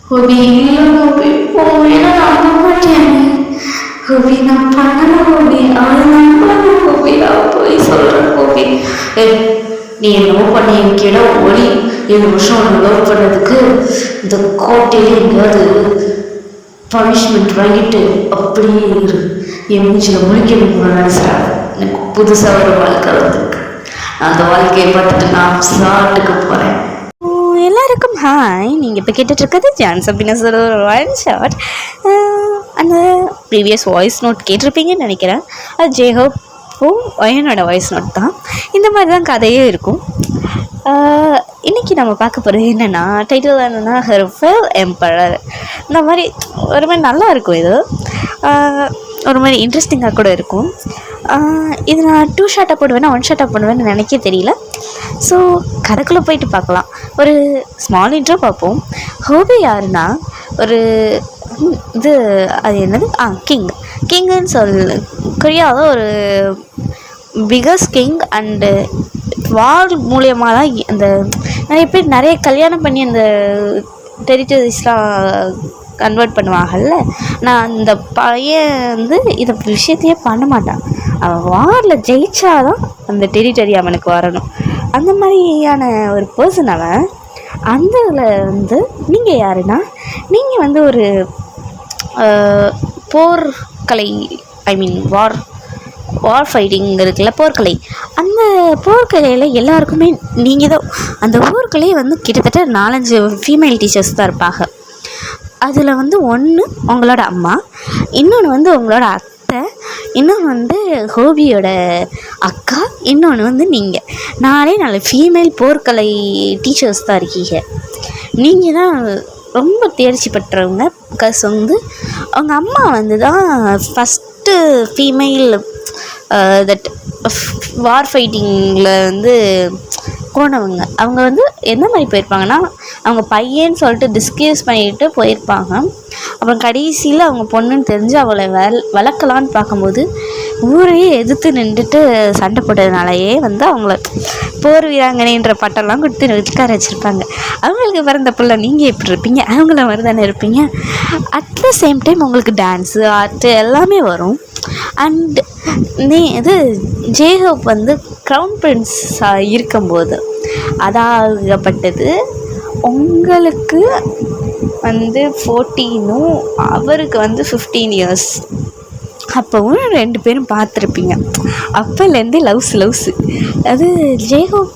ஹோபி இல்லை ஹோபி போவேன்னா நம்ப மாட்டேன் ஹோபி. நான் பண்ணல ஹோபி, அவளை நம்பல ஹோபி. நான் போய் சொல்கிறேன் ஹோபி. ஏ, நீ என்னவோ பண்ணி என்கிட்ட ஓடி 7 வருஷம் ஒன்று லவ் பண்ணதுக்கு இந்த கோட்டையில எங்கேயாவது பனிஷ்மெண்ட் வாங்கிட்டு அப்படியே இரு. என் மூச்சில் முழிக்கணும் நினைச்சாங்க. எனக்கு புதுசாக ஒரு வாழ்க்கை வந்திருக்கு. அந்த வாழ்க்கையை பார்த்துட்டு நான் சாட்டுக்கு போகிறேன். எல்லாருக்கும் ஹாய். நீங்கள் இப்போ கேட்டுட்ருக்கிறது ஜான்ஸ் அப்படின்னு சொல்ல ஒரு ஒன் ஷார்ட். அந்த ப்ரீவியஸ் வாய்ஸ் நோட் கேட்டிருப்பீங்கன்னு நினைக்கிறேன். அது ஜேஹோப்பும் ஒயனோட வாய்ஸ் நோட் தான். இந்த மாதிரி தான் கதையே இருக்கும். இன்றைக்கி நம்ம பார்க்க போகிறது என்னென்னா, டைட்டில் என்னென்னா ஹெர்ஃபெல் எம்பரர். இந்த மாதிரி ஒரு மாதிரி நல்லா இருக்கும். இது ஒரு மாதிரி இன்ட்ரெஸ்டிங்காக கூட இருக்கும். இது நான் 2 ஷார்ட்டாக போடுவேன்னா 1 ஷார்ட்டாக போடுவேன்னு நினைக்க தெரியல. ஸோ கதைக்குள்ளே போயிட்டு பார்க்கலாம். ஒரு ஸ்மால் இன்ட்ரோ பார்ப்போம். ஹோபி யாருன்னா ஒரு இது அது என்னது கிங்குன்னு கொரியாவில் ஒரு பிகஸ்ட் கிங். அண்டு வார் மூலியமாக தான் அந்த நிறைய கல்யாணம் பண்ணி அந்த டெரிட்டரிஸ்லாம் கன்வெர்ட் பண்ணுவாங்கல்ல. நான் அந்த பையன் இதை விஷயத்தையே பண்ண மாட்டான். அவன் வாரில் ஜெயிச்சாதான் அந்த டெரிட்டரி அவனுக்கு வரணும். அந்த மாதிரியான ஒரு பர்சன் அவன். அந்த இதில் நீங்கள் யாருன்னா, நீங்கள் ஒரு போர்க்கலை, வார் ஃபைட்டிங் இருக்குல்ல, போர்க்கலை. அந்த போர்க்கலையில் எல்லாருக்குமே நீங்கள் தான் அந்த போர்க்கலையை கிட்டத்தட்ட 4-5 ஃபீமேல் டீச்சர்ஸ் தான் இருப்பாங்க. அதில் ஒன்று உங்களோட அம்மா, இன்னொன்று உங்களோட அத்தை, இன்னொன்று ஹோபியோட அக்கா, இன்னொன்று நீங்கள். 4 ஃபீமேல் போர்க்கலை டீச்சர்ஸ் தான் இருக்கீங்க. நீங்கள் தான் ரொம்ப தேர்ச்சி பெற்றவங்க. பிகாஸ் அவங்க அம்மா தான் ஃபஸ்ட்டு ஃபீமேல் தட் வார் ஃபைட்டிங்கில் போனவங்க. அவங்க எந்த மாதிரி போயிருப்பாங்கன்னா, அவங்க பையன்னு சொல்லிட்டு டிஸ்கஸ் பண்ணிட்டு போயிருப்பாங்க. அப்புறம் கடைசியில் அவங்க பொண்ணுன்னு தெரிஞ்சு அவளை வளர்க்கலான்னு பார்க்கும்போது ஊரையே எதிர்த்து நின்றுட்டு சண்டை போட்டதுனாலேயே அவங்கள போர் வீராங்கனைன்ற பட்டம்லாம் கொடுத்து உட்கார வச்சுருப்பாங்க. அவங்களுக்கு பிறந்த பிள்ளை நீங்கள் எப்படி இருப்பீங்க? அவங்கள மாதிரி தானே இருப்பீங்க. அட் த சேம் டைம் உங்களுக்கு டான்ஸு, ஆர்ட்டு எல்லாமே வரும். அண்ட் ஜேஹோப் க்ரௌன் பிரின்ஸாக இருக்கும்போது அதாகப்பட்டது உங்களுக்கு 14, அவருக்கு 15 இயர்ஸ். அப்போவும் 2 பேரும் பார்த்துருப்பீங்க. அப்போலேருந்து லவ்ஸு. அது ஜேஹோப்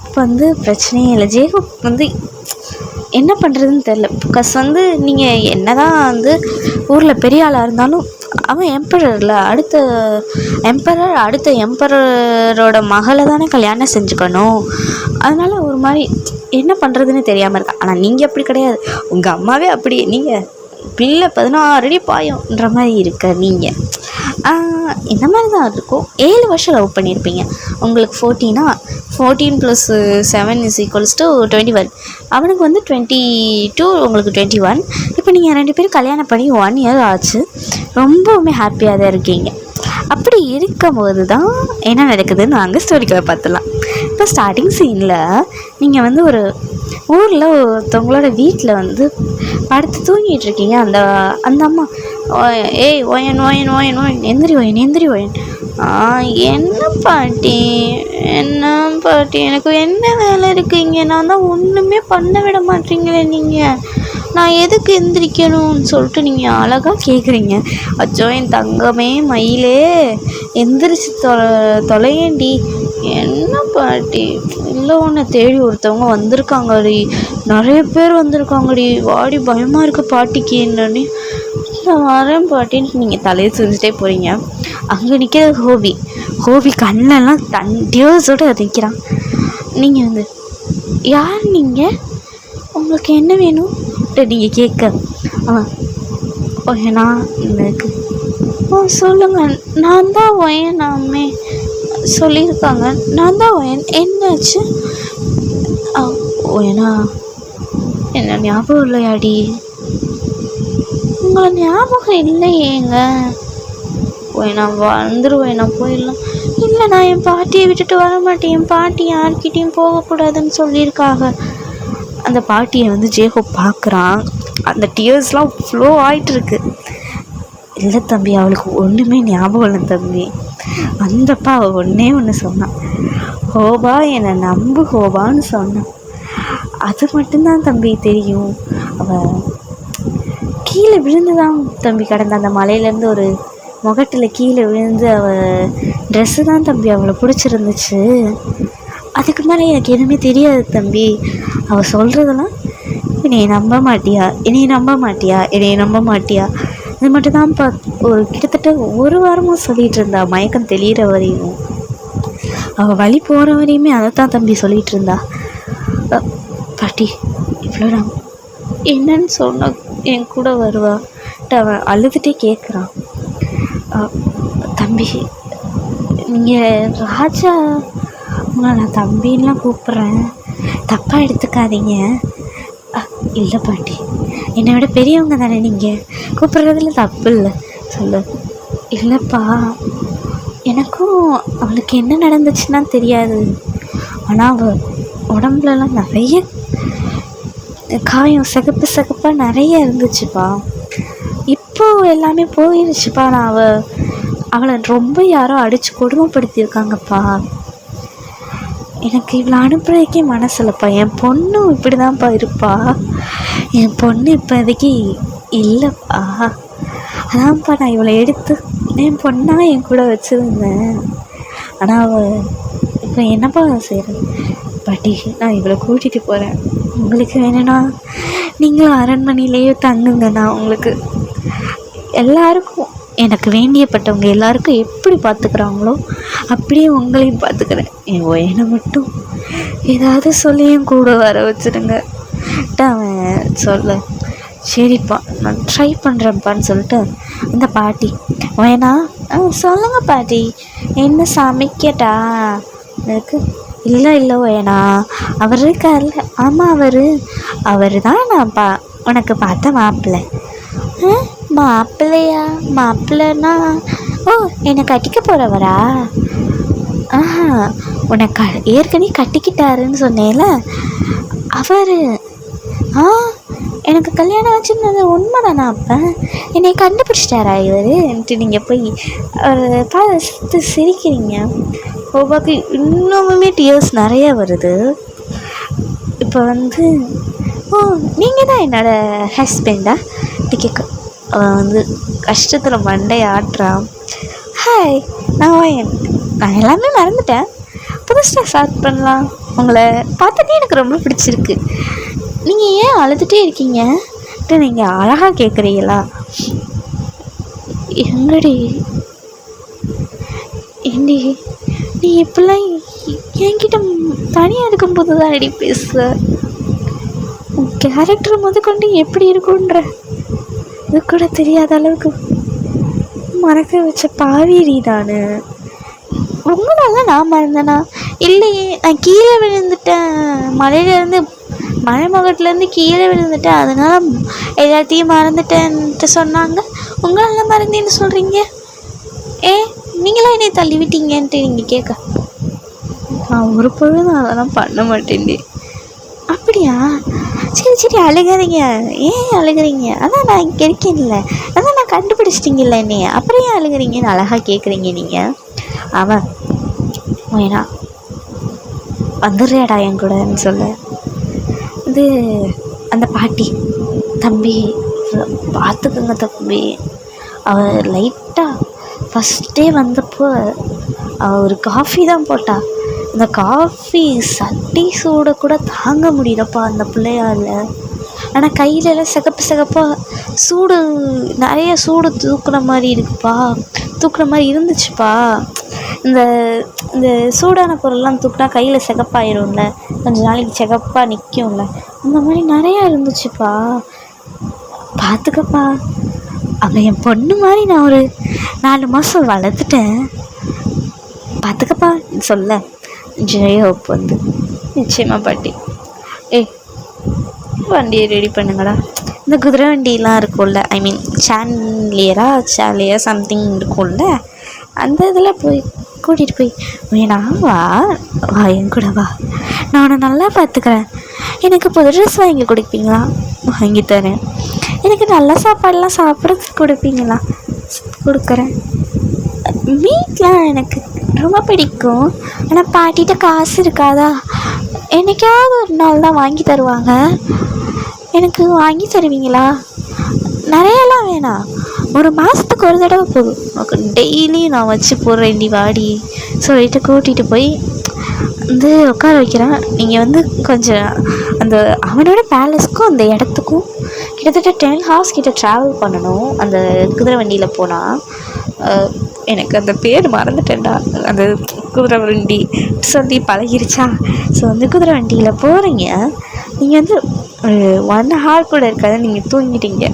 பிரச்சனையே இல்லை. ஜேஹோப் என்ன பண்ணுறதுன்னு தெரில. பிகாஸ் நீங்கள் என்ன தான் ஊரில் பெரிய ஆளாக இருந்தாலும் அவன் எம்பரரில் அடுத்த எம்பரரோட மகளை தானே கல்யாணம் செஞ்சுக்கணும். அதனால் ஒரு மாதிரி என்ன பண்ணுறதுன்னு தெரியாமல் இருக்கா. ஆனால் நீங்கள் அப்படி கிடையாது. உங்கள் அம்மாவே அப்படி. நீங்கள் பிள்ளை 16 அடி பாயம்ன்ற மாதிரி இருக்க நீங்கள். இந்த மாதிரி தான் இருக்கும். 7 வருஷம் லவ் பண்ணியிருப்பீங்க. உங்களுக்கு 14 + 7 = 21. அவனுக்கு 22, உங்களுக்கு 21. இப்போ நீங்கள் 2 பேரும் கல்யாணம் பண்ணி 1 இயர் ஆச்சு. ரொம்பவுமே ஹாப்பியாக தான் இருக்கீங்க. அப்படி இருக்கும்போது தான் என்ன நடக்குதுன்னு நாங்கள் ஸ்டோரிக்குள்ளே பார்த்துலாம். இப்போ ஸ்டார்டிங் சீனில் நீங்கள் ஒரு ஊரில் ஒருத்தவங்களோட வீட்டில் படுத்து தூங்கிட்டுருக்கீங்க. அந்த அம்மா ஏய் ஒயன் எந்திரி ஒயன். என்ன பாட்டி எனக்கு என்ன வேலை இருக்குங்க? நான் தான் ஒன்றுமே பண்ண விட மாட்டீங்களே நீங்கள். நான் எதுக்கு எந்திரிக்கணும்னு சொல்லிட்டு நீங்கள் அழகாக கேட்குறீங்க. அச்சோ என் தங்கமே மயிலே எந்திரிச்சு தொலையேண்டி. என்ன பாட்டி? இல்லை உன்னை தேடி ஒருத்தவங்க வந்திருக்காங்கடி, நிறைய பேர் வந்திருக்காங்கடி, வாடி பயமாக இருக்க பாட்டிக்கு என்னன்னு. நான் வரேன் பாட்டின்னு நீங்கள் தலையை செஞ்சுட்டே போகிறீங்க. அங்கே நிற்கிறது ஹோபி கண்ணெல்லாம் டியர்ஸோடு நிற்கிறான். நீங்கள் யார் நீங்கள்? உங்களுக்கு என்ன வேணும் நீங்கள் கேட்க. ஓகேண்ணா எனக்கு சொல்லுங்கள். நான் தான் ஒயனாமே சொல்லியிருக்காங்க. நான் தான் ஒயன். என்னாச்சு? ஒயனா என்ன ஞாபகம் இல்லையாடி? உங்களை ஞாபகம் இல்லையேங்க. ஒயனா வந்துடுவேன், நான் போயிடலாம். இல்லை நான் என் பாட்டியை விட்டுட்டு வர மாட்டேன். என் பாட்டி யார்கிட்டையும் போகக்கூடாதுன்னு சொல்லியிருக்காங்க. அந்த பாட்டியை ஜேஹோப் பார்க்குறான். அந்த டியர்ஸ்லாம் ஃப்ளோ ஆகிட்டுருக்கு. இல்லை தம்பி, அவளுக்கு ஒன்றுமே ஞாபகம் இல்லை தம்பி. வந்தப்பா அவள் ஒன்று சொன்னான், ஹோபா என்னை நம்பு ஹோபான்னு சொன்னான். அது மட்டும்தான் தம்பி தெரியும். அவள் கீழே விழுந்துதான் தம்பி கிடந்த அந்த மலையிலேருந்து ஒரு முகட்டில் கீழே விழுந்து அவள் ட்ரெஸ்ஸு தான் தம்பி அவளை பிடிச்சிருந்துச்சு. அதுக்கு மேலே எனக்கு எதுவுமே தெரியாது தம்பி. அவள் சொல்கிறதெல்லாம் என்னை நம்ப மாட்டியா, என்னை நம்ப மாட்டியா, என்னை நம்ப மாட்டியா, இது மட்டும்தான் ஒரு கிட்டத்தட்ட 1 வாரமாக சொல்லிகிட்டு இருந்தா. மயக்கம் தெளிகிற வரையும், அவள் வழி போகிற வரையுமே அதை தான் தம்பி சொல்லிகிட்டு இருந்தா. பாட்டி இவ்வளோ என்னன்னு சொன்ன என் கூட வருவா. அவன் அழுதுகிட்டே கேட்குறான், தம்பி நீங்கள் ராஜா உங்களை நான் தம்பின்லாம் கூப்பிட்றேன், தப்பாக எடுத்துக்காதீங்க. இல்லை பாட்டி, என்னை விட பெரியவங்க தானே, நீங்கள் கூப்பிட்றதுல தப்பு இல்லை சொல்லு. இல்லைப்பா, எனக்கும் அவளுக்கு என்ன நடந்துச்சுன்னா தெரியாது. ஆனால் அவள் உடம்புலலாம் நிறைய காயம் சிகப்பாக நிறைய இருந்துச்சுப்பா. இப்போது எல்லாமே போயிடுச்சுப்பா. நான் அவளை ரொம்ப யாரோ அடித்து கொடுமைப்படுத்தியிருக்காங்கப்பா. எனக்கு இவ்வளோ அனுப்புறதுக்கே மனசில்லைப்பா. என் பொண்ணும் இப்படி தான்ப்பா இருப்பா. என் பொண்ணு இப்போதைக்கு இல்லைப்பா. அதான்ப்பா நான் இவளை எடுத்து என் பொண்ணாக என் கூட வச்சுருந்தேன். ஆனால் அவள் இப்போ என்னப்பா செய்கிறேன் பாட்டி, நான் இவளை கூட்டிகிட்டு போகிறேன். உங்களுக்கு வேணும்னா நீங்களும் அரண்மனையிலேயே தங்குங்க. நான் உங்களுக்கு எல்லாருக்கும், எனக்கு வேண்டியப்பட்டவங்க எல்லாருக்கும் எப்படி பார்த்துக்குறாங்களோ அப்படியே உங்களையும் பார்த்துக்கிறேன். என் ஒயனை மட்டும் ஏதாவது சொல்லியும் கூட வர வச்சுடுங்க. அவன் சொல்ல, சரிப்பா நான் ட்ரை பண்ணுறேன்ப்பான்னு சொல்லிட்டு அந்த பாட்டி, ஒயனா சொல்லுங்கள் பாட்டி, என்ன சமைக்கட்டா எனக்கு? இல்லை ஒயனா, அவர் இருக்கார்ல, ஆமாம் அவர் தான் நான் உனக்கு பார்த்த மாப்பிள்ளை. மாப்பிள்ளைன்னா ஓ, என்னை கட்டிக்க போகிறவரா? உனக்கு ஏற்கனவே கட்டிக்கிட்டாருன்னு சொன்னேல அவர். எனக்கு கல்யாணம் வச்சுருந்தது உண்மைதானா? அப்போ என்னை கண்டுபிடிச்சிட்டாரா இவருன்ட்டு நீங்கள் போய் பார்த்து சிரிக்கிறீங்க. ஓபாக்கு இன்னுமே டியர்ஸ் நிறைய வருது. இப்போ ஓ நீங்கள் தான் என்னோடய ஹஸ்பண்டா டிக்கெட். அவன் கஷ்டத்தில் மண்டையை ஆட்டுறான். ஹாய், நான் எல்லாமே மறந்துட்டேன், புதுசாக ஸ்டார்ட் பண்ணலாம். உங்களை பார்த்ததே எனக்கு ரொம்ப பிடிச்சிருக்கு. நீங்கள் ஏன் அழுதுகிட்டே இருக்கீங்க? நீங்கள் அழகாக கேட்குறீங்களா? எங்கடி ஏண்டி நீ இப்பெல்லாம் என்கிட்ட தனியாக இருக்கும்போது தான் அடி பேசுகிற. உன் கேரக்டர் முதற்கொண்டு எப்படி இருக்குன்ற இது கூட தெரியாத அளவுக்கு மறக்க வச்ச பாவேரி நான். உங்களால நான் மறந்தேனா? இல்லையே, நான் கீழே விழுந்துட்டேன். மலைமுகத்துலேருந்து கீழே விழுந்துட்டேன், அதனால எல்லாத்தையும் மறந்துட்டேன்ட்டு சொன்னாங்க. உங்களால் மறந்தேன்னு சொல்கிறீங்க. நீங்களாம் என்னை தள்ளி விட்டீங்கன்ட்டு நீங்கள் கேட்க, நான் ஒரு பொழுதும் அதெல்லாம் பண்ண மாட்டேன்டி. அப்படியா? சரி அழுகாதீங்க. ஏன் அழுகிறீங்க? அதான் நான் இங்கே இருக்கேன்ல, அதான் நான் கண்டுபிடிச்சிட்டிங்கல்ல என்னைய, அப்புறம் ஏன் அழுகிறீங்கன்னு அழகாக கேட்குறீங்க நீங்கள். அவன் வேணா வந்துடுறியாடா என் கூடன்னு சொல்ல, அந்த பாட்டி, தம்பி பார்த்துக்குங்க தம்பி. அவள் லைட்டாக ஃபஸ்ட்டே வந்தப்போ அவள் ஒரு காஃபி தான் போட்டா. அந்த காஃபி சட்டி சூட கூட தாங்க முடியலப்பா அந்த பிள்ளையால். ஆனால் கையிலலாம் சிகப்பாக சூடு, நிறைய சூடு தூக்குற மாதிரி இருக்குப்பா, தூக்குற மாதிரி இருந்துச்சுப்பா. இந்த சூடான பொருள்லாம் தூக்குனா கையில் சிகப்பாயிரும்ல, கொஞ்சம் நாளைக்கு சிகப்பாக நிற்கும்ல, அந்த மாதிரி நிறையா இருந்துச்சுப்பா. பார்த்துக்கப்பா, அவள் என் பொண்ணு மாதிரி நான் ஒரு 4 மாதம் வளர்த்துட்டேன். பார்த்துக்கப்பா சொல்ல ஜெயஹோப் நிச்சயமாக பாட்டி. வண்டியை ரெடி பண்ணுங்கடா. இந்த குதிரை வண்டியெலாம் இருக்கும்ல, ஐ மீன் சாலியரா சம்திங் இருக்கும்ல, அந்த இதில் போய் கூட்டிகிட்டு போய், வேணா வா என் கூட வா, நான் உன்னை நல்லா பார்த்துக்கிறேன், எனக்கு புது ட்ரெஸ் வாங்கி கொடுப்பீங்களா? வாங்கி தரேன். எனக்கு நல்ல சாப்பாடெலாம் சாப்பிட்றதுக்கு கொடுப்பீங்களா? கொடுக்குறேன். மீட்லாம் எனக்கு ரொம்ப பிடிக்கும். ஆனால் பாட்டிகிட்ட காசு இருக்காதா? என்னைக்காவது ஒரு நாள் தான் வாங்கி தருவாங்க. எனக்கு வாங்கி தருவீங்களா? நிறையலாம் வேணாம், ஒரு மாதத்துக்கு ஒரு தடவை போதும். உனக்கு டெய்லி நான் வச்சு போடுறேன், வாடி சொல்லிட்டு கூட்டிகிட்டு போய் வந்து உட்கார வைக்கிறேன். நீங்கள் வந்து கொஞ்சம் அந்த அவனோட பேலஸ்க்கும் அந்த இடத்துக்கும் கிட்டத்தட்ட 10 hours கிட்ட ட்ராவல் பண்ணணும் அந்த குதிரை வண்டியில் போனால். எனக்கு அந்த பேர் மறந்துட்டேன்டா, அந்த குதிரை வண்டி சொல்லி பழகிருச்சா. ஸோ வந்து குதிரை வண்டியில் போகிறீங்க, நீங்கள் வந்து 1 hour கூட இருக்காது, நீங்கள் தூங்கிட்டீங்க.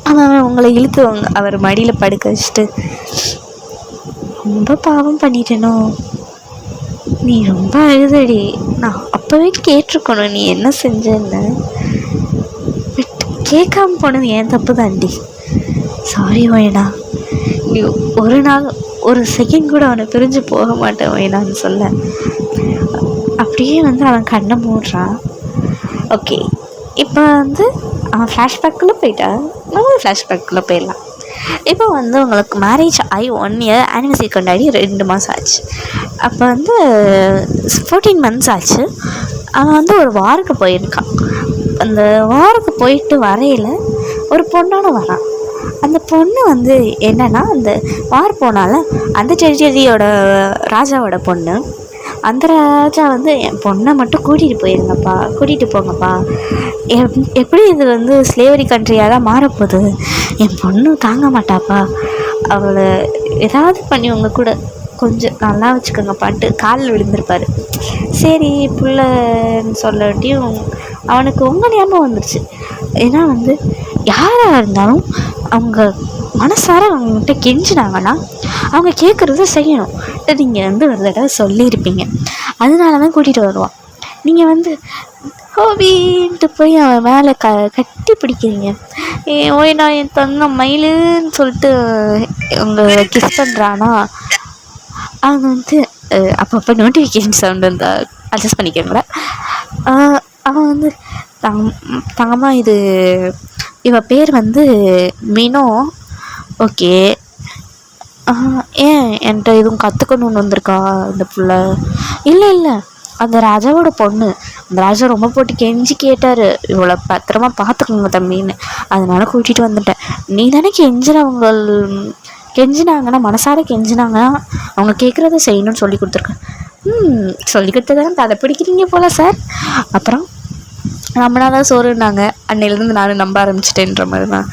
அவன் உங்களை இழுத்துவாங்க, அவர் மடியில் படுக்க வச்சுட்டு. ரொம்ப பாவம் பண்ணிட்டேனோ, நீ ரொம்ப அழுதடி, நான் அப்போவே கேட்டிருக்கணும் நீ என்ன செஞ்சேன்னு. பட் கேட்காம போனது ஏன் தப்பு தாண்டி. சாரி வேணா, நீ ஒரு நாள் ஒரு செகண்ட் கூட அவனை பிரிஞ்சு போக மாட்டேன் வேணான்னு சொல்ல. அப்படியே வந்து அவன் கண்ணை மூடுறான். ஓகே, இப்போ வந்து அவன் ஃப்ளாஷ்பேக்குள்ளே போயிட்டா, நம்ம ஃப்ளாஷ்பேக்குள்ளே போயிடலாம். இப்போ வந்து உங்களுக்கு மேரேஜ் ஆகி 1 year ஆனிவர்சரி கொண்டாடி 2 மாதம் ஆச்சு. அப்போ வந்து 14 months ஆச்சு. அவன் வந்து ஒரு வாருக்கு போயிருக்கான். அந்த வாருக்கு போயிட்டு வரையில் ஒரு பொண்ணோட வரான். அந்த பொண்ணு வந்து என்னன்னா, அந்த வார் போனால அந்த டெரிட்டரியோட ராஜாவோட பொண்ணு. அந்த ராஜா வந்து என் பொண்ணை மட்டும் கூட்டிகிட்டு போங்கப்பா, எப்படி இது வந்து ஸ்லேவரி கண்ட்ரியாக தான் மாறப்போகுது, என் பொண்ணு தாங்க மாட்டாப்பா, அவளை ஏதாவது பண்ணி உங்க கூட கொஞ்சம் நல்லா வச்சுக்கோங்கப்பான்ட்டு காலில் விழுந்திருப்பார். சரி புள்ளன்னு சொல்லட்டியும் அவனுக்கு உங்கள் ஞாபகம் வந்துடுச்சு. ஏன்னா வந்து யாராக இருந்தாலும் அவங்க மனசார அவங்ககிட்ட கெஞ்சினாங்கன்னா அவங்க கேட்குறத செய்யணும். நீங்கள் வந்து ஒரு தடவை சொல்லியிருப்பீங்க, அதனால தான் கூட்டிகிட்டு வருவான். நீங்கள் வந்து ஹோபின்ட்டு போய் அவன் மேலே கட்டி பிடிக்கிறீங்க. ஓய் நான் என் தங்க மயிலுன்னு சொல்லிட்டு அவங்க கிஸ் பண்ணுறானா, அவங்க வந்து அப்பப்போ நோட்டிஃபிகேஷன் சவுண்ட் வந்து அட்ஜஸ்ட் பண்ணிக்கிறேங்களா. அவன் வந்து தங்கம்மா இது இவ பேர் வந்து மினோ. ஓகே, ஏன் என்கிட்ட எதுவும் கற்றுக்கணுன்னு வந்திருக்கா இந்த பிள்ளை? இல்லை அந்த ராஜாவோட பொண்ணு. அந்த ராஜா ரொம்ப போட்டு கெஞ்சி கேட்டார், இவ்வளோ பத்திரமா பார்த்துக்கோங்க தம்பின்னு, அதனால கூட்டிகிட்டு வந்துட்டேன். நீ தானே கெஞ்சினாங்கன்னா மனசார கெஞ்சினாங்கன்னா அவங்க கேட்குறத செய்யணும்னு சொல்லி கொடுத்துருக்கேன். சொல்லி கொடுத்ததானே அதை பிடிக்கிறீங்க போல சார். அப்புறம் நம்மளாதான் சோறுனாங்க, அன்னையிலேருந்து நானும் நம்ப ஆரம்பிச்சிட்டேன்ற மாதிரி தான்.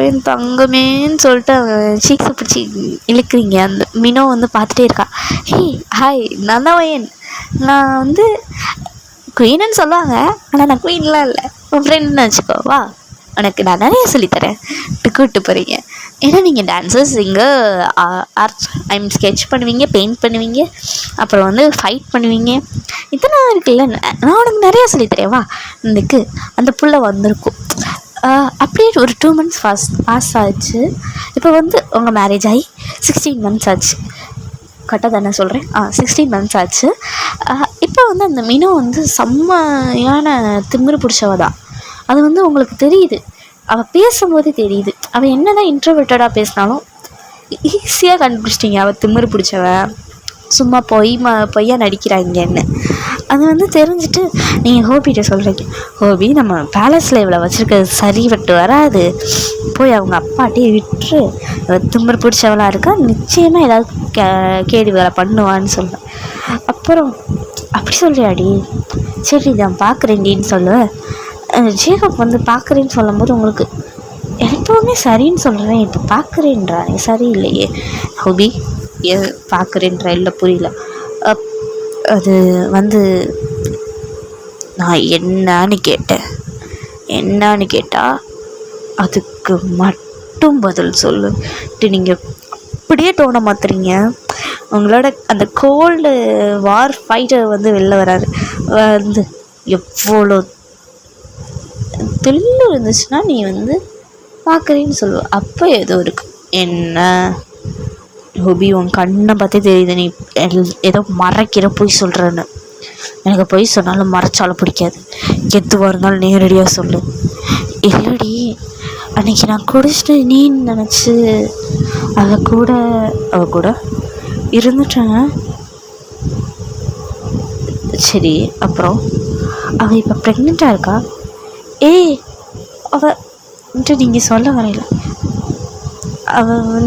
என் தங்கமேன்னு சொல்லிட்டு அவன் சீக்ஸை பிடிச்சி இழுக்கிறீங்க. அந்த மினோ வந்து பார்த்துட்டே இருக்கா. ஹே ஹாய், நான் தான் வயன், நான் வந்து குயின்னு சொல்லுவாங்க, ஆனால் நான் குயின்லாம் இல்லை, உன் ஃப்ரெண்டுன்னு வச்சுக்கோ, வா உனக்கு நான் நிறைய சொல்லித்தரேன் கூப்பிட்டு போகிறீங்க. ஏன்னா நீங்கள் டான்ஸர், சிங்கர், ஆர்ட் ஸ்கெட்ச் பண்ணுவீங்க, பெயிண்ட் பண்ணுவீங்க, அப்புறம் வந்து ஃபைட் பண்ணுவீங்க, இதெல்லாம் இருக்குல்ல, நான் உனக்கு நிறையா சொல்லித்தரேன் வா. இன்னைக்கு அந்த புள்ள வந்திருக்கும். அப்படியே ஒரு 2 months பாஸ் ஆச்சு. இப்போ வந்து உங்கள் மேரேஜ் ஆகி 16 months ஆச்சு. கரெக்டாக தானே சொல்கிறேன்? 16 months ஆச்சு. இப்போ வந்து அந்த மினோ வந்து செம்மையான திமிரு பிடிச்சவ தான். அது வந்து உங்களுக்கு தெரியுது, அவள் பேசும்போதே தெரியுது. அவள் என்ன தான் இன்ட்ரோவர்ட்டடாக பேசினாலும் ஈஸியாக கண்டுபிடிச்சிட்டிங்க அவள் திமிரு பிடிச்சவ, சும்மா பொய்யா நடிக்கிறாங்கன்னு. அது வந்து தெரிஞ்சுட்டு நீங்கள் ஹோபிகிட்ட சொல்கிறீங்க, ஹோபி நம்ம பேலஸில் இவ்வளோ வச்சுருக்கிறது சரிப்பட்டு வராது, போய் அவங்க அப்பாட்டே விட்டுரு, திமிரு பிடிச்சவளாக இருக்கா, நிச்சயமாக ஏதாவது கேடி வேலை பண்ணுவான்னு சொல்லுவேன். அப்புறம் அப்படி சொல்கிறியாடி, சரி நான் பார்க்குறேன்டின்னு சொல்லுவேன். ஜேகப் வந்து பார்க்குறேன்னு சொல்லும்போது உங்களுக்கு எப்போவுமே சரின்னு சொல்கிறேன், இப்போ பார்க்குறேன்றா சரி இல்லையே ஹோபி, பார்க்குறேன்ற இல்லை புரியல. அது வந்து நான் என்னன்னு கேட்டால் அதுக்கு மட்டும் பதில் சொல்லுட்டு நீங்கள் அப்படியே தோண மாத்துறீங்க. உங்களோட அந்த கோல்டு வார் ஃபைட்டர் வந்து வெளில வராரு. வந்து எவ்வளோ தெளிவு இருந்துச்சுன்னா நீ வந்து பார்க்குறேன்னு சொல்லுவ, அப்போ ஏதோ இருக்கு. என்ன ஹோபி, உன் கண்ணை பார்த்தே தெரியுது நீ ஏதோ மறைக்கிற பொய் சொல்கிறேன்னு. எனக்கு பொய் சொன்னாலும் மறைச்சாலும் பிடிக்காது, எதுவாக இருந்தாலும் நேரடியாக சொல்லு. இல்லடி அன்றைக்கி நான் குடிச்சிட்டு நீன்னு நினச்சி அவ கூட இருந்துட்டேன். சரி, அப்புறம் அவள் இப்போ ப்ரெக்னெண்ட்டாக இருக்கா? அவன்ட்டு நீங்கள் சொல்ல வரையில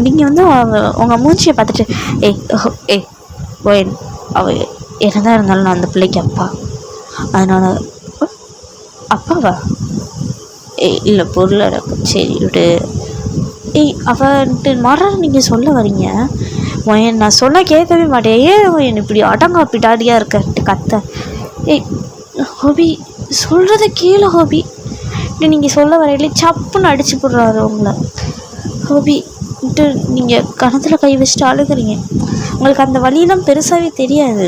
நீங்கள் வந்து உங்கள் மூச்சியை பார்த்துட்டு ஓயன் அவள் என்னதான் இருந்தாலும் நான் அந்த பிள்ளைக்கு அப்பா, அதனால் அப்பாவா? இல்லை பொருள் இருக்கும். சரி விடு. அவன்ட்டு மாறாக நீங்கள் சொல்ல வரீங்க. ஓயன் நான் சொல்ல கேட்கவே மாட்டேன். ஓயன் இப்படி அடங்காப்பி டாடியாக இருக்கட்டு கத்த. ஹோபி சொல்கிறத கேளு ஹோபி. நீங்கள் சொல்ல வரையிலே சப்புன்னு அடிச்சு போடுறாரு உங்களை. ஹோபின்ட்டு நீங்கள் கணத்தில் கை வச்சுட்டு அழுகிறீங்க. உங்களுக்கு அந்த வழியெல்லாம் பெருசாகவே தெரியாது.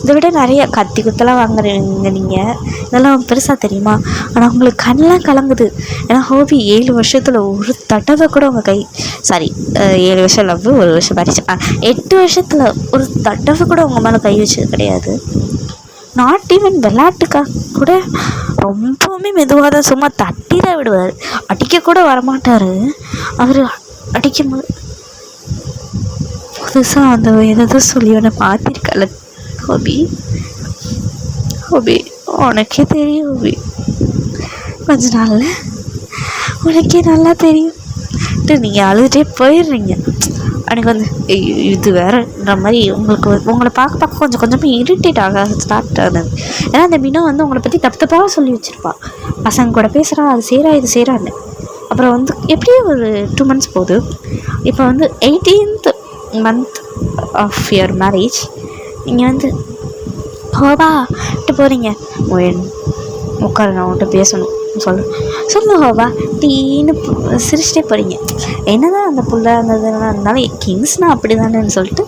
இதை விட நிறைய கத்தி குத்தெல்லாம் வாங்குறீங்க நீங்கள், இதெல்லாம் பெருசாக தெரியுமா? ஆனால் உங்களுக்கு கண்ணெலாம் கலங்குது. ஏன்னா ஹோபி 7 வருஷத்தில் ஒரு தடவை கூட உங்கள் கை 7 வருஷம் லவ், 1 வருஷம் மேரேஜ், 8 வருஷத்தில் ஒரு தடவை கூட உங்கள் மேலே கை வச்சது கிடையாது. நாட் ஈவன் விளையாட்டுக்கா கூட ரொம்பவுமே மெதுவாக தான் சும்மா தட்டி தான் விடுவார். அடிக்க கூட வரமாட்டார். அவர் அடிக்கும்போது புதுசாக அந்த எதோ சொல்லி அவனை மாற்றிருக்கல. ஹோபி உனக்கே தெரியும் ஹோபி, கொஞ்ச நாளில் உனக்கே நல்லா தெரியும். நீங்கள் அழுதுகிட்டே போயிடுறீங்க. எனக்கு வந்து இது வேறன்ற மாதிரி உங்களை பார்க்க கொஞ்சம் கொஞ்சமாக இரிட்டேட் ஆக ஸ்டார்ட் ஆகுது. ஏன்னா அந்த மினோ வந்து உங்களை பற்றி தப்பாக சொல்லி வச்சுருப்பா. பசங்க கூட பேசுகிறா, அது செய்கிறா, இது செய்கிறான்னு. அப்புறம் வந்து எப்படியும் ஒரு 2 months போகுது. இப்போ வந்து 18th month of your marriage. நீங்கள் வந்து ஹோபாட்டு போகிறீங்க. உட்கார, நான் உன்கிட்ட பேசணும் சொல்லு ஹோபா டீன்னு சிரிச்சிட்டே போகிறீங்க. என்ன தான் அந்த புள்ள அந்த இதெல்லாம் இருந்தாலும் கிங்ஸ்னால் அப்படி தானேன்னு சொல்லிட்டு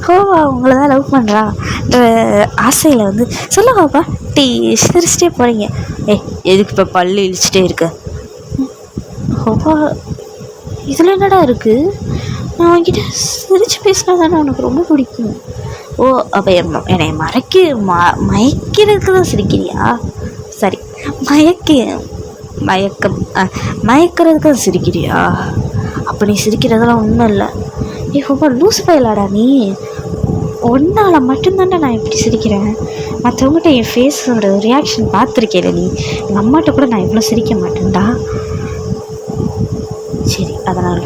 ஹோபா உங்களை தான் லவ் பண்ணுறா ஆசையில் வந்து சொல்ல ஹோபா டீ சிரிச்சிட்டே போகிறீங்க. எதுக்கு இப்போ பல்லு இழிச்சிட்டே இருக்க? ஹோபா இதில் என்னடா இருக்குது? நான் அவன்கிட்ட சிரித்து பேசினா தானே உனக்கு ரொம்ப பிடிக்கும். அப்போ என்னை மயக்கிறதுக்கு தான் சிரிக்கிறியா? சரி, மயக்கிறதுக்கு தான் சிரிக்கிறியா? அப்போ நீ சிரிக்கிறதெல்லாம் ஒன்றும் இல்லை. ஹோபா லூஸ் பயலாடா நீ. ஒன்றால் மட்டும்தான்டா நான் இப்படி சிரிக்கிறேன். மற்றவங்ககிட்ட என் ஃபேஸோட ரியாக்ஷன் பார்த்துருக்கேன் நீ. எங்கள் அம்மாட்ட கூட நான் இவ்வளோ சிரிக்க மாட்டேன்டா. சரி, அதனால்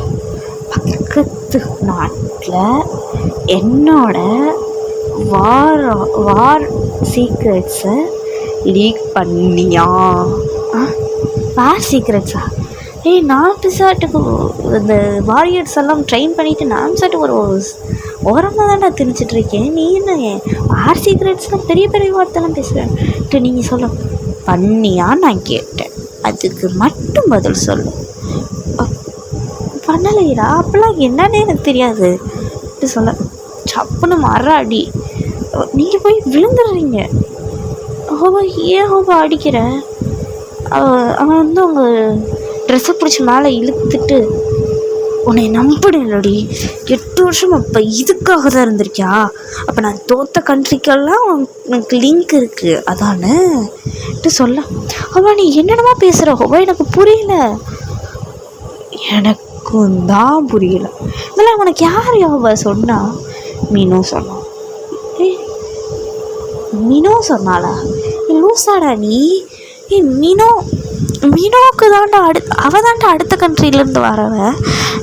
பக்கத்து நாட்டில் என்னோட வார் சீக்ரெட்ஸை லீக் பண்ணியா? வார் சீக்ரெட்ஸா? நான் பிசாட்டுக்கு இந்த வாரியர்ஸ் எல்லாம் ட்ரெயின் பண்ணிவிட்டு நான் பிசாட்டுக்கு ஒரு ஓரமாக தான்டா திணிச்சிட்ருக்கேன். நீ என்ன வார் சீக்ரெட்ஸ்லாம் பெரிய பெரிய வார்த்தைலாம் பேசுகிறேன்ட்டு நீங்கள் சொல்ல பண்ணியான்னு நான் கேட்டேன். அதுக்கு மட்டும் பதில் சொல்லு. பண்ணலைடா, அப்போல்லாம் என்னன்னே எனக்கு தெரியாது சொல்ல. சப்புன்னு அடி. நீங்கள் போய் விழுந்துடுறீங்க. ஹோபா ஏன் ஹோபா அடிக்கிறேன்? அவன் வந்து உங்கள் ட்ரெஸ்ஸை பிடிச்சி மேலே இழுத்துட்டு உன்னை நம்பிடலடி 8 வருஷம் அப்போ இதுக்காக தான் இருந்திருக்கியா? அப்போ நான் தோற்ற கண்ட்ரிக்கெல்லாம் உனக்கு லிங்க் இருக்குது அதானேட்டு சொல்ல. ஹோபா நீ என்னென்னமா பேசுகிற ஹோபா? எனக்கு புரியல. எனக்கும் தான் புரியல. இதெல்லாம் உனக்கு யார் ஹோபா சொன்னா? மீனோ சொன்னான். மினோ சொன்னாளா? லூசாடா நீ. மினோவுக்கு தாண்டா அவள் தாண்டா அடுத்த கண்ட்ரிலேருந்து வரவன்.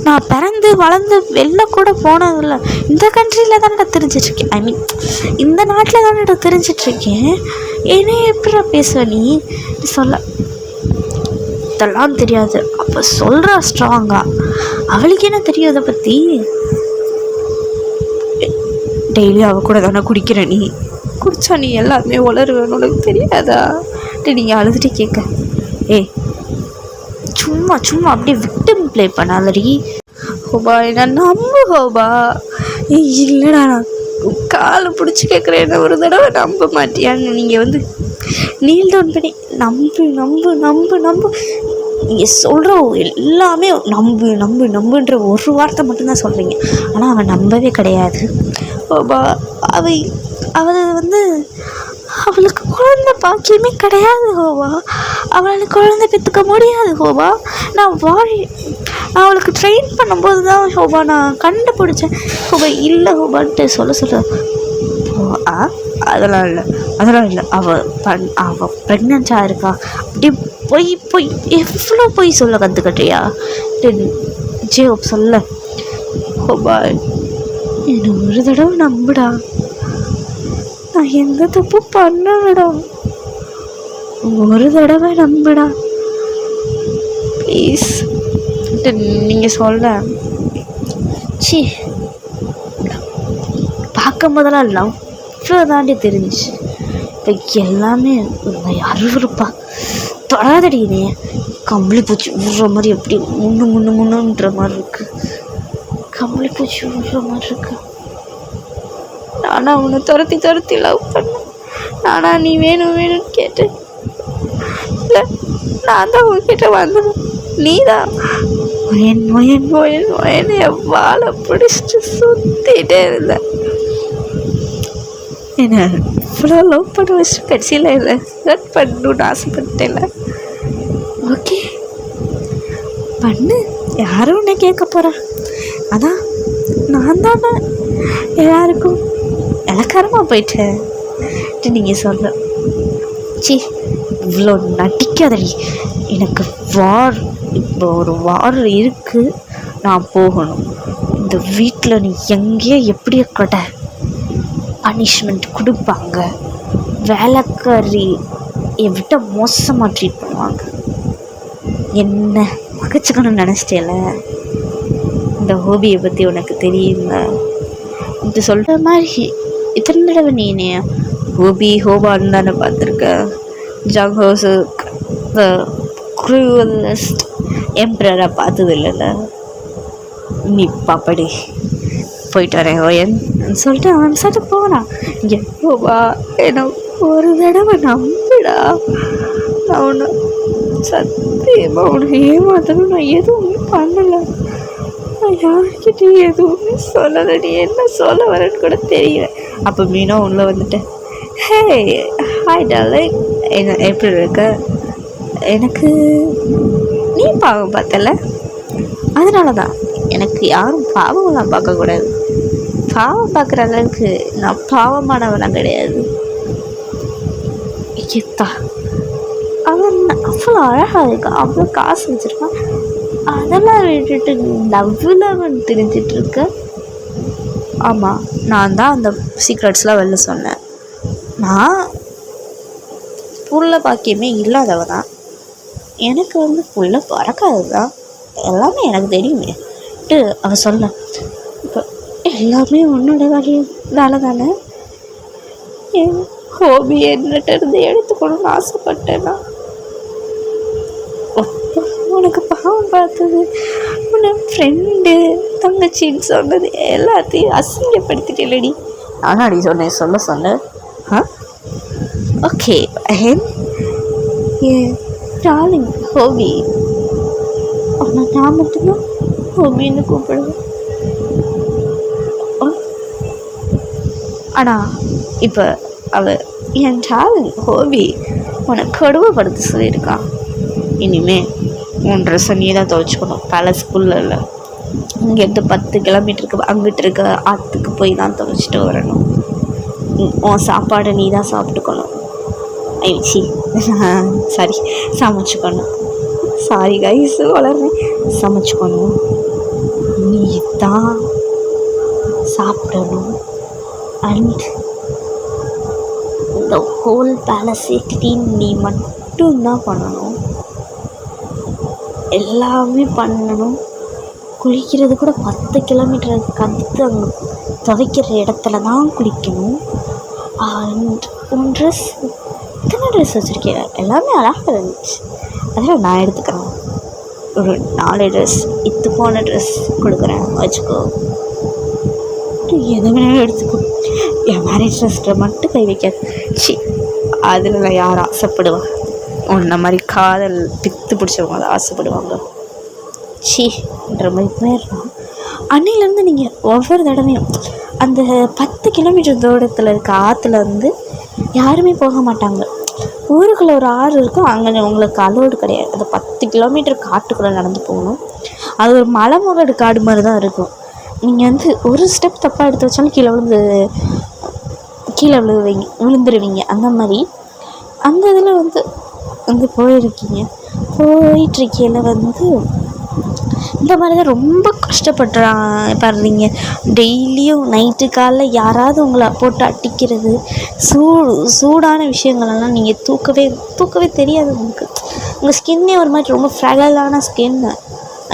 நான் பிறந்து வளர்ந்து வெளில கூட போனதில்லை. இந்த கண்ட்ரியில் தானடா தெரிஞ்சிட்ருக்கேன். ஐ மீன் இந்த நாட்டில் தானடா தெரிஞ்சிட்ருக்கேன். ஏன்னே எப்படா பேசுவ நீ சொல்ல. இதெல்லாம் தெரியாது. அப்போ சொல்கிறா ஸ்ட்ராங்கா. அவளுக்கு என்ன தெரியும் அதை பற்றி? டெய்லி அவள் கூட தானே குடிக்கிற நீ. குடிச்சா நீ எல்லாருமே உளருவேன்னு உனக்கு தெரியாதா? நீங்கள் அழுதுகிட்டே கேட்க சும்மா சும்மா அப்படியே விக்டிம் ப்ளே பண்ணாதடி ஹோபா. என்ன நம்பு ஹோபா. இல்லைடா நான் காலை பிடிச்சி கேட்குறேன். என்ன ஒரு தடவை நம்ப மாட்டியான்னு நீங்கள் வந்து நீல் டவுன் பண்ணி நம்பு நம்பு நம்பு நம்பு. நீங்கள் சொல்கிற எல்லாமே நம்பு நம்பு நம்புன்ற ஒரு வார்த்தை மட்டும்தான் சொல்கிறீங்க. ஆனால் அவன் நம்பவே கிடையாது ஹோபா. அவள் வந்து அவளுக்கு குழந்தை பாக்கியமே கிடையாது ஹோபா. அவளுக்கு குழந்தை பெற்றுக்க முடியாது ஹோபா. நான் அவளுக்கு ட்ரெயின் பண்ணும்போது தான் ஹோபா நான் கண்டுபிடிச்சேன். ஹோபா இல்லை ஹோபான்ட்டு சொல்ல அதெல்லாம் இல்லை அவள் ப்ரெக்னென்ட்டாக இருக்கா. அப்படி போய் எவ்வளோ போய் சொல்ல கற்றுக்கிட்டியா ஜேஹோப் சொல்ல. ஹோபா என்னை ஒரு தடவை நம்புடா, நான் எந்த தப்பு பண்ணலடா, ஒரு தடவை நம்புடா ப்ளீஸ். நீங்கள் சொல்ல சி பார்க்கும் போதெல்லாம் லவ் தாண்டி தெரிஞ்சிச்சு. இப்போ எல்லாமே அருவருப்பா. தொடாதடினே கம்பளி பூச்சி விடுற மாதிரி எப்படி முன்னுன்ற மாதிரி இருக்கு. கம்பளி பூச்சி விடுற மாதிரி இருக்கு. நானா உன்னை துரத்தி லவ் பண்ணேன். நானா நீ வேணும்னு கேட்டேன். இல்லை நான் தான் உன்கிட்ட வந்தேன். நீ தான் என் வாழை பிடிச்சிட்டு சுற்றிட்டே இருந்தேன். என்ன இவ்வளோ லவ் பண்ண வச்சு கட்சியில் இல்லை ஹர்ட் பண்ணணுன்னு ஆசைப்பட்டேன்ல. ஓகே பண்ணு, யாரும் உன்னை கேட்க போகிறா. அதான் நான் தானே எல்லாருக்கும் இலக்காரமாக போயிட்டேன். நீங்கள் சொல்ல சி இவ்வளோ நடிக்காதடி. எனக்கு இப்போ ஒரு வார் இருக்குது, நான் போகணும். இந்த வீட்டில் நீ எங்கேயோ எப்படியோ கடை பனிஷ்மெண்ட் கொடுப்பாங்க. வேலைக்காரி விட்ட மோசமாக ட்ரீட் பண்ணுவாங்க. என்ன மகச்சுக்கணும்னு நினச்சிட்டேல. இந்த ஹோபியை பற்றி உனக்கு தெரியுங்க. இது சொல்கிற மாதிரி இத்தனை தடவை நீ ஹோபான்னு தானே பார்த்துருக்க. ஜங்ஹோஸு க்ரூவலஸ்ட் எம்ப்ரரை பார்த்தது இல்லைல்ல. நீ பாப்படி போயிட்டு வரேன் ஓயன்னு சொல்லிட்டு அவன் சாட்டு போனான். இங்கே ஹோபா என்ன ஒரு தடவை நம்புடா, நான் உன்னை சத்தியமாக உனக்கு ஏமாத்தணும். நான் எதுவுமே பண்ணலை, நான் யார்கிட்டையும் எதுவுமே சொல்லலை. என்ன சொல்ல வரேன்னு கூட தெரியல. அப்போ மீனா உள்ளே வந்துட்டேன். ஹே ஹாய் டார்லிங், என்ன எப்படி இருக்க? எனக்கு நீ பாவம் பார்த்தல, அதனால தான் எனக்கு யாரும் பாவம்லாம் பார்க்கக்கூடாது. பாவம் பார்க்குற அளவுக்கு நான் பாவமானவெல்லாம் கிடையாது. ஏத்தா அவன் அவ்வளோ அழகாக இருக்கான், அவ்வளோ காசு வச்சுருக்கான். அதெல்லாம் விட்டுட்டு லவ்வில் தெரிஞ்சிட்ருக்க. ஆமாம், நான் தான் அந்த சீக்ரெட்ஸ்லாம் வெளில சொன்னேன். நான் புள்ள பாக்கியமே இல்லாதவ தான். எனக்கு புள்ள பிறக்காது தான், எல்லாமே எனக்கு தெரியுமே அவள் சொல்ல. இப்போ எல்லாமே உன்னோட வேலை தானே. என் ஹோபி என்னட்ட இருந்து எடுத்துக்கணும்னு ஆசைப்பட்டேன்னா உனக்கு பாவம் பார்த்தது, உன்னை ஃப்ரெண்டு தங்கச்சின்னு சொன்னது எல்லாத்தையும் அசிங்கப்படுத்திட்டேலடி. நானும் அடி சொன்னேன். ஓகே டார்லிங் ஹோபி, ஆனால் நான் மட்டும்தான் ஹோபின்னு கூப்பிடுவேன். ஆனால் இப்போ அவள் என் டார்லிங் ஹோபி உனக்கு கொடுமைப்படுத்த சொல்லியிருக்கான். இனிமே உன் ட்ரெஸ்ஸை நீ தான் துவைச்சிக்கணும். பேலஸ் ஸ்கூலில் இல்லை, இங்கேருந்து 10 கிலோமீட்டருக்கு அங்கிட்டு இருக்க ஆற்றுக்கு போய் தான் துவைச்சிட்டு வரணும். உன் சாப்பாடை நீ தான் சாப்பிட்டுக்கணும். சாரி சமைச்சுக்கணும். சாரி கைஸ் வளர்றேன். சமைச்சுக்கணும், நீ தான் சாப்பிடணும். அண்ட் இந்த ஹோல் பேலஸை க்ளீன் நீ மட்டும்தான் பண்ணணும். எல்லாமே பண்ணணும். குளிக்கிறது கூட 10 கிலோமீட்டர் கற்று அங்கே துவைக்கிற இடத்துல தான் குளிக்கணும். அண்ட் உன் ட்ரெஸ் எத்தனை ட்ரெஸ் வச்சுருக்கேன், எல்லாமே அழகாக இருந்துச்சு. அதெல்லாம் நான் எடுத்துக்கிறேன். ஒரு 4 ட்ரெஸ் இத்து போன ட்ரெஸ் கொடுக்குறேன், வச்சுக்கோ. எதை வேணாலும் எடுத்துக்கோ. என் மேரேஜ் ட்ரெஸ்ஸில் மட்டும் கை வைக்காது. சி அதில் நான் யார் ஆசைப்படுவாங்க? உன்ன மாதிரி காதல் பித்து பிடிச்சவங்க அதை ஆசைப்படுவாங்க. சின்ற மாதிரி போயிடலாம். அன்னையிலேருந்து நீங்கள் ஒவ்வொரு தடவையும் அந்த 10 கிலோமீட்டர் தூரத்தில் இருக்க ஆற்றுல வந்து யாருமே போக மாட்டாங்க. ஊருக்குள்ளே ஒரு ஆறு இருக்கும், அங்கே உங்களுக்கு அலோடு கிடையாது. அது 10 கிலோமீட்டர் காட்டுக்குள்ளே நடந்து போகணும். அது ஒரு மலைமுகடு காடு மாதிரி தான் இருக்கும். நீங்கள் வந்து ஒரு ஸ்டெப் தப்பாக எடுத்து வச்சாலும் கீழே விழுந்துருவீங்க. அந்த மாதிரி அந்த இதில் வந்து போயிட்டுருக்கையில் வந்து இந்த மாதிரி தான் ரொம்ப கஷ்டப்படுறீங்க. டெய்லியும் நைட்டு காலைல யாராவது உங்களை போட்டு அடிக்கிறது, சூடான விஷயங்களெல்லாம் நீங்கள் தூக்கவே தெரியாது. உங்கள் ஸ்கின்னே ஒரு மாதிரி ரொம்ப ஃப்ரெகலான ஸ்கின்னு.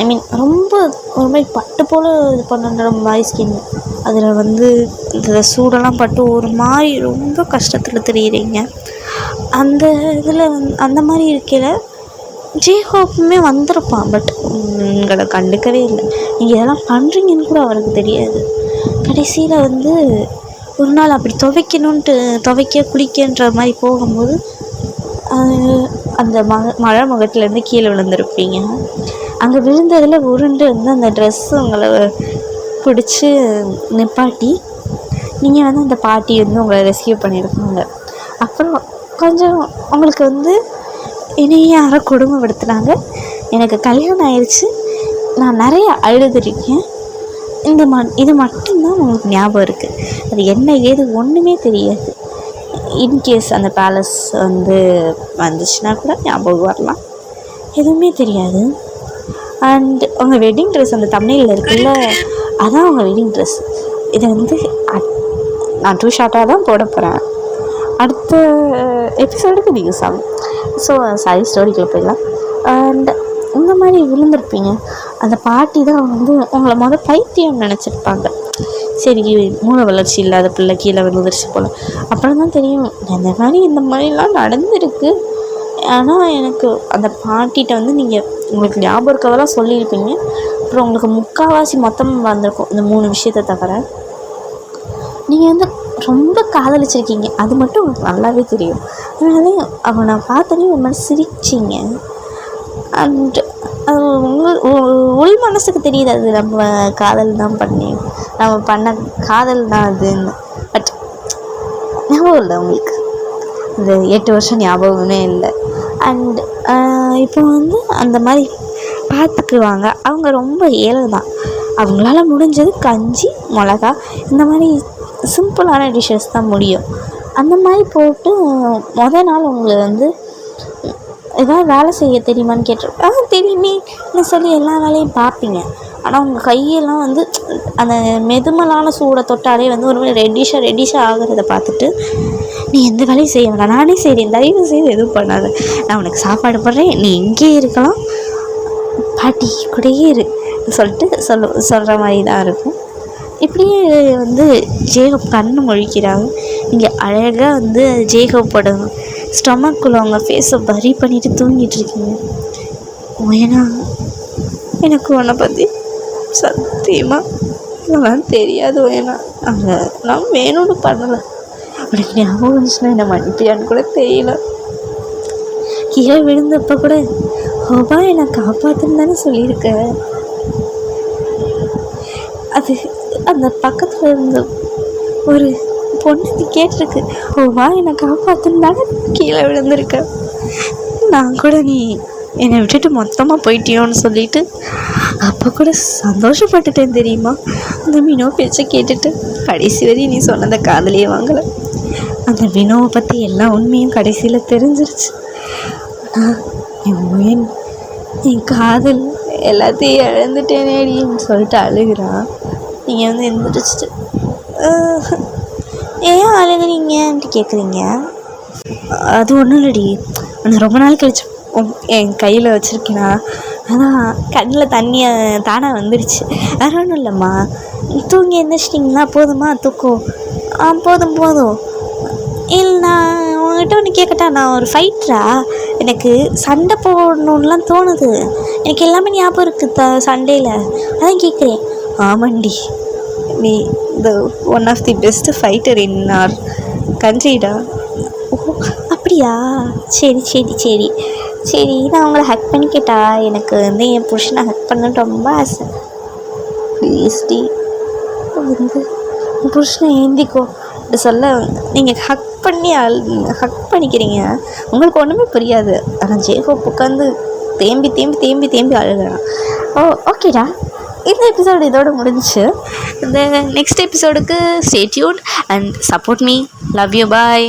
ஐ மீன் ரொம்ப ஒரு மாதிரி பட்டு போல் இது பண்ணுற மாதிரி ஸ்கின்னு. அதில் வந்து இந்த சூடெல்லாம் பட்டு ஒரு மாதிரி ரொம்ப கஷ்டத்தில் தெரியுறீங்க. அந்த இதில் அந்த மாதிரி இருக்கையில் ஜேஹோப்புமே வந்திருப்பான். பட் உங்களை கண்டுக்கவே இல்லை. நீங்கள் இதெல்லாம் பண்ணுறீங்கன்னு கூட அவருக்கு தெரியாது. கடைசியில் வந்து ஒரு நாள் அப்படி குளிக்கன்ற மாதிரி போகும்போது அந்த மழை முகத்துலேருந்து கீழே விழுந்திருப்பீங்க. அங்கே விழுந்ததில் உருண்டு வந்து அந்த ட்ரெஸ்ஸு உங்களை பிடிச்சி நிப்பாட்டி நீங்கள் வந்து அந்த பாட்டி வந்து உங்களை ரெஸ்கியூ பண்ணியிருப்பாங்க. அப்புறம் கொஞ்சம் உங்களுக்கு வந்து என்னையும் யாரோ கொடுமைப்படுத்துனாங்க, எனக்கு கல்யாணம் ஆயிடுச்சு, நான் நிறைய அழுதுருக்கேன். இது மட்டும்தான் உங்களுக்கு ஞாபகம் இருக்குது. அது என்ன ஏது ஒன்றுமே தெரியாது. இன்கேஸ் அந்த பேலஸ் வந்து வந்துச்சுன்னா கூட ஞாபகம் வரலாம், எதுவுமே தெரியாது. அண்ட் உங்கள் வெட்டிங் ட்ரெஸ் அந்த தமிழில் இருக்குல்ல, அதான் உங்கள் வெட்டிங் ட்ரெஸ். இதை வந்து நான் 2 ஷார்ட்டாக தான் போட போகிறேன். அடுத்த எபிசோடுக்கு யூஸ் ஆகும். ஸோ சாரி, ஸ்டோரிக்குள்ளே போயிடலாம். அண்ட் இந்த மாதிரி விழுந்திருப்பீங்க. அந்த பாட்டி தான் வந்து உங்களை பைத்தியம் நினச்சிருப்பாங்க. சரி, மூளை வளர்ச்சி இல்லாத பிள்ளை கீழே விழுந்துருச்சு போல். அப்புறம் தான் தெரியும் இந்த மாதிரிலாம் நடந்திருக்கு. ஆனால் எனக்கு அந்த பாட்டிகிட்ட வந்து நீங்கள் உங்களுக்கு ஞாபகம் இருக்கதெல்லாம் சொல்லியிருப்பீங்க. அப்புறம் உங்களுக்கு முக்கால்வாசி மொத்தமாக வந்திருக்கும் இந்த 3 விஷயத்தை தவிர. நீங்கள் வந்து ரொம்ப காதலிச்சிருக்கீங்க, அது மட்டும் உங்களுக்கு நல்லாவே தெரியும். அதனாலே அவனை பார்த்தோன்னே ஒரு மாதிரி சிரிச்சிங்க. அண்ட் அது உள் மனசுக்கு தெரியுது, அது நம்ம காதல் தான் நம்ம பண்ண காதல் தான் அதுன்னு. பட் ஞாபகம் இல்லை உங்களுக்கு, இந்த 8 வருஷம் ஞாபகமே இல்லை. அண்ட் இப்போ வந்து அந்த மாதிரி பார்த்துக்குவாங்க. அவங்க ரொம்ப ஏழை தான். அவங்களால முடிஞ்சது கஞ்சி, மிளகா, இந்த மாதிரி சிம்பிளான டிஷ்ஷஸ் தான் முடியும். அந்த மாதிரி போட்டு நாள் உங்களை வந்து ஏதாவது வேலை செய்ய தெரியுமான்னு கேட்டிருப்பேன். தெரியுமே சொல்லி எல்லா வேலையும் பார்ப்பீங்க. ஆனால் உங்கள் கையெல்லாம் வந்து அந்த மெதுமலான சூடை தொட்டாலே வந்து ஒரு மாதிரி ரெட்டிஷாக ஆகிறத பார்த்துட்டு நீ எந்த வேலையும் செய்ய வேண்டாம், நானே செய்கிறேன், தயவு செய்து எதுவும் பண்ணாத, நான் உனக்கு சாப்பாடு போடுறேன், நீ இங்கேயே இருக்கலாம், பாட்டி கூடயே இரு சொல்கிற மாதிரி தான் இருக்கும். இப்படியே வந்து ஜேகப் கண்ணு முழிக்கிறாங்க. நீங்கள் அழகாக வந்து ஜேகப்போட ஸ்டொமக்குள்ளே அவங்க ஃபேஸை பரி பண்ணிவிட்டு தூங்கிட்டுருக்கீங்க. ஏன்னா எனக்கு உன்னை பற்றி சத்தியமாக இதெல்லாம் தெரியாது. ஏன்னா அங்கே நான் வேணும்னு பண்ணலை. உனக்கு ஞாபகம் இருந்துச்சுன்னா என்னை மன்னிப்பியான்னு கூட தெரியல. கீழே விழுந்தப்போ கூட ஹோபா என்னை காப்பாற்றுன்னு தானே சொல்லியிருக்க. அது அந்த பக்கத்தில் இருந்த ஒரு பொண்ணுக்கு கேட்டிருக்கு, ஹோபா என்னை காப்பாற்றுன்னு தானே கீழே விழுந்திருக்க. நான் கூட நீ என்னை விட்டுட்டு மொத்தமாக போயிட்டியோன்னு சொல்லிட்டு அப்போ கூட சந்தோஷப்பட்டுட்டேன் தெரியுமா. அந்த வினோ பேச்சை கேட்டுட்டு கடைசி வரையும் நீ சொன்னதை காதலியே வாங்கலை. அந்த வினோவை பற்றி எல்லா உண்மையும் கடைசியில் தெரிஞ்சிருச்சு. என் காதல் எல்லாத்தையும் இழந்துட்டேனேடின்னு சொல்லிட்டு அழுகிறான். நீங்கள் வந்து எந்திரிச்சிட்டு ஏன் அழுகுறீங்கன்ட்டு கேட்குறீங்க. அது ஒன்றும் இல்லடி, நான் ரொம்ப நாள் கழிச்சு என் கையில் வச்சுருக்கேனா, அதான் கண்ணில் தண்ணியை தானாக வந்துடுச்சு. வேறு ஒன்றும் இல்லைம்மா, தூங்கி எந்திரிச்சிட்டிங்களா? போதுமா தூக்கம்? போதும். இல்லை, நான் உங்கள்கிட்ட ஒன்று கேட்கட்டா? நான் ஒரு ஃபைட்டரா, எனக்கு சண்டை போடணுன்னுலாம் தோணுது. எனக்கு எல்லாமே ஞாபகம் இருக்குது சண்டையில், அதான் கேட்குறேன். ஆமாண்டி, நீ one of the best fighter in our கண்ட்ரிடா. ஓ அப்படியா? சரி, நான் உங்களை ஹக் பண்ணிக்கிட்டா. எனக்கு வந்து என் புருஷனை ஹக் பண்ணணுன்னு ரொம்ப ஆசை. ப்ளீஸ் டி வந்து உன் புருஷனை ஏந்திக்கோ அப்படி சொல்ல நீங்கள் ஹக் பண்ணிக்கிறீங்க. உங்களுக்கு ஒன்றுமே புரியாது. ஆனால் ஜேகோப் உட்காந்து தேம்பி தேம்பி தேம்பி தேம்பி அழுகிறான். ஓ ஓகேடா, இந்த எபிசோடு இதோட முடிஞ்சிச்சு. இந்த நெக்ஸ்ட் எபிசோடுக்கு stay tuned and support me. Love you, bye.